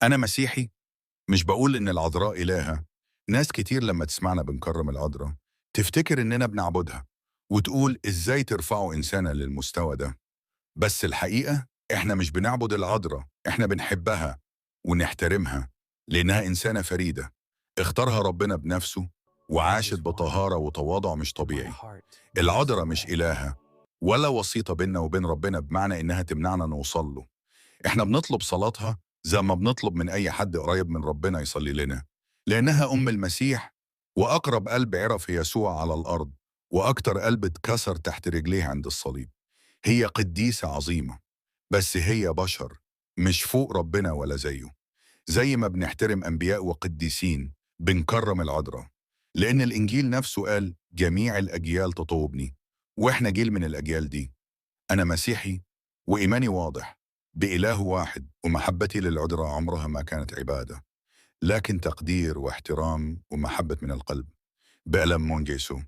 أنا مسيحي، مش بقول إن العذراء إلهة. ناس كتير لما تسمعنا بنكرم العذراء تفتكر إننا بنعبدها وتقول إزاي ترفعوا إنسانة للمستوى ده. بس الحقيقة إحنا مش بنعبد العذراء، إحنا بنحبها ونحترمها لأنها إنسانة فريدة اختارها ربنا بنفسه وعاشت بطهارة وتواضع مش طبيعي. العذراء مش إلهة ولا وسيطة بيننا وبين ربنا بمعنى إنها تمنعنا نوصل له. إحنا بنطلب صلاتها زي ما بنطلب من أي حد قريب من ربنا يصلي لنا، لأنها أم المسيح وأقرب قلب عرف يسوع على الأرض وأكتر قلب اتكسر تحت رجليه عند الصليب. هي قديسة عظيمة، بس هي بشر، مش فوق ربنا ولا زيه. زي ما بنحترم أنبياء وقديسين بنكرم العذراء، لأن الإنجيل نفسه قال جميع الأجيال تطوبني، وإحنا جيل من الأجيال دي. أنا مسيحي وإيماني واضح بإله واحد، ومحبتي للعذراء عمرها ما كانت عبادة، لكن تقدير واحترام ومحبة من القلب. بألم مون جيسو.